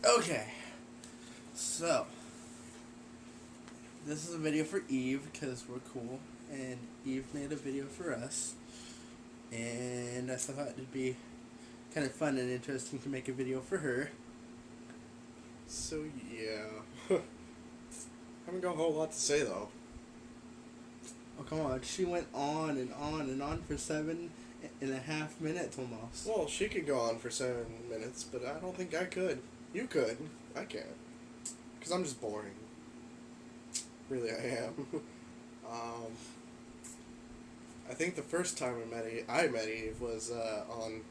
Okay, so this is a video for Eve because we're cool, and Eve made a video for us, and I thought it'd be kind of fun and interesting to make a video for her. So yeah, haven't got a whole lot to say though. Oh come on, she went on and on and on for 7.5 minutes almost. Well, she could go on for 7 minutes, but I don't think I could. You could. I can't. Because I'm just boring. Really, I am. I think the first time I met Eve was on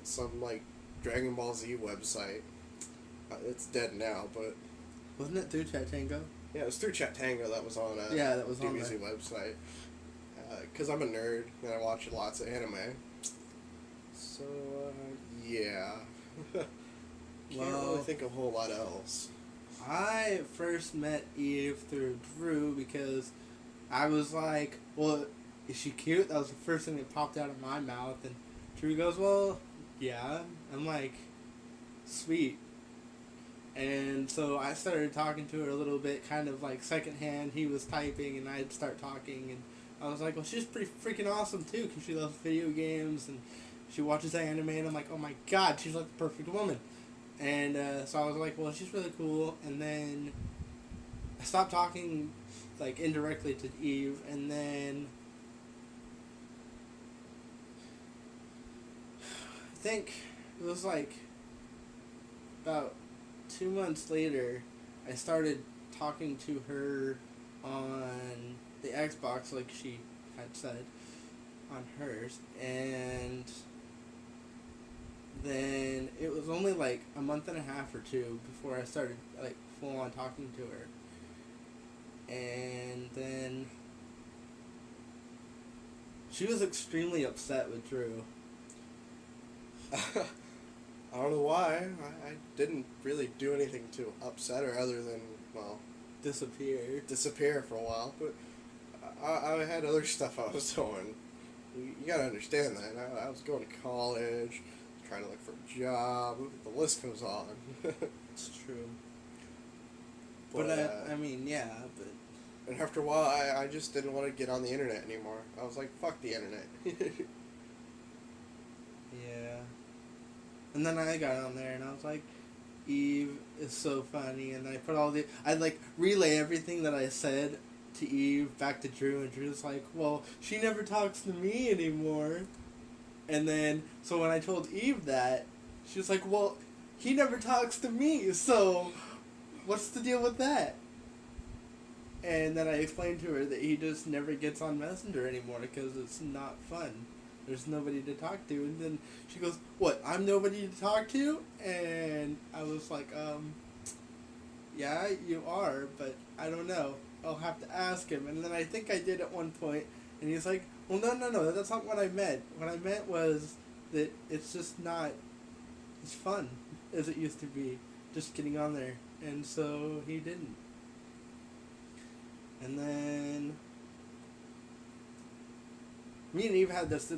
some, like, Dragon Ball Z website. It's dead now, but... Wasn't it through Chatango? Yeah, it was through Chatango that was on that was on DBZ website. Because I'm a nerd, and I watch lots of anime. So, yeah. Can't really think of a whole lot else. I first met Eve through Drew because I was like, well, is she cute? That was the first thing that popped out of my mouth. And Drew goes, well, yeah. I'm like, sweet. And so I started talking to her a little bit, kind of like secondhand. He was typing and I'd start talking. And I was like, well, she's pretty freaking awesome too because she loves video games and she watches anime. And I'm like, oh my god, she's like the perfect woman. And so I was like, well, she's really cool. And then I stopped talking, like, indirectly to Eve. And then I think it was, like, about 2 months later, I started talking to her on the Xbox, like she had said, on hers. And then it was only like a month and a half or two before I started like full on talking to her. And then she was extremely upset with Drew. I don't know why. I didn't really do anything to upset her other than, well... Disappear for a while. But I had other stuff I was doing. You gotta understand that. I was going to college, trying to look for a job. The list goes on. It's true. But I mean, yeah, but... And after a while, I just didn't want to get on the internet anymore. I was like, fuck the internet. Yeah. And then I got on there and I was like, Eve is so funny. And I put I'd like relay everything that I said to Eve back to Drew. And Drew's like, well, she never talks to me anymore. And then, so when I told Eve that, she was like, well, he never talks to me. So what's the deal with that? And then I explained to her that he just never gets on Messenger anymore because it's not fun. There's nobody to talk to. And then she goes, what, I'm nobody to talk to? And I was like, yeah, you are, but I don't know. I'll have to ask him. And then I think I did at one point, and he's like, well, no, that's not what I meant. What I meant was that it's just not as fun as it used to be, just getting on there. And so he didn't. And then me and Eve had this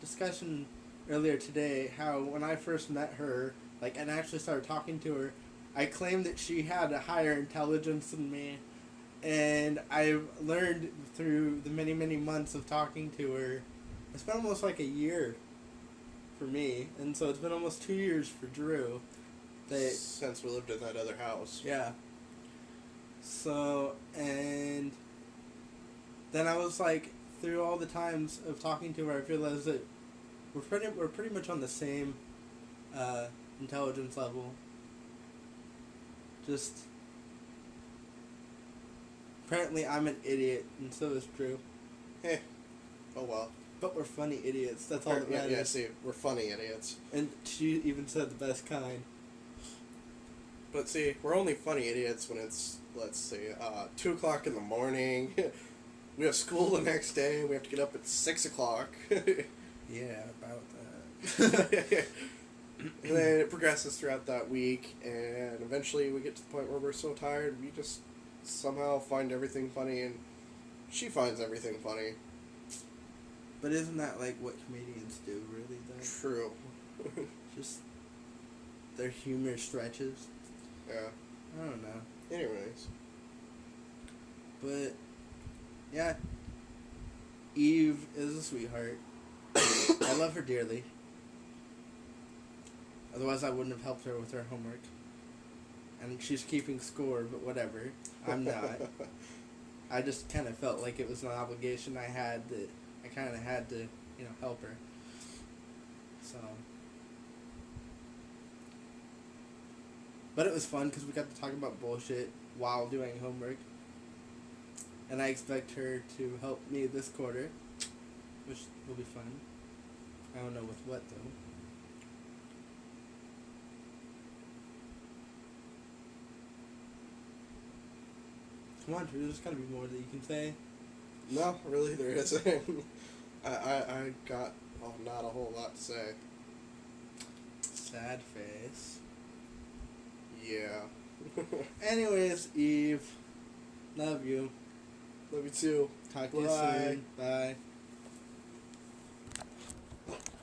discussion earlier today, how when I first met her, like, and actually started talking to her, I claimed that she had a higher intelligence than me, and I've learned through the many, many months of talking to her, it's been almost like a year for me, and so it's been almost 2 years for Drew. Since we lived in that other house. Yeah. So, and then I was like, through all the times of talking to her, I realized that we're pretty much on the same intelligence level. Just apparently I'm an idiot, and so is Drew. Oh well. But we're funny idiots. That's all that matters. Yeah, see, we're funny idiots. And she even said the best kind. But see, we're only funny idiots when it's, let's see, 2 o'clock in the morning. We have school the next day. We have to get up at 6 o'clock. Yeah, about that. And then it progresses throughout that week, and eventually we get to the point where we're so tired, we just somehow find everything funny, and she finds everything funny. But isn't that like what comedians do, really, though? True. Just their humor stretches. Yeah. I don't know. Anyways. But, yeah. Eve is a sweetheart. I love her dearly. Otherwise, I wouldn't have helped her with her homework. And she's keeping score, but whatever. I'm not. I just kind of felt like it was an obligation I had that I kind of had to, help her. So. But it was fun because we got to talk about bullshit while doing homework. And I expect her to help me this quarter, which will be fun. I don't know with what, though. Come on, Drew, there's gotta be more that you can say. No, really, there isn't. I got not a whole lot to say. Sad face. Yeah. Anyways, Eve, love you. Love you too. Talk to you Bye. soon. Bye.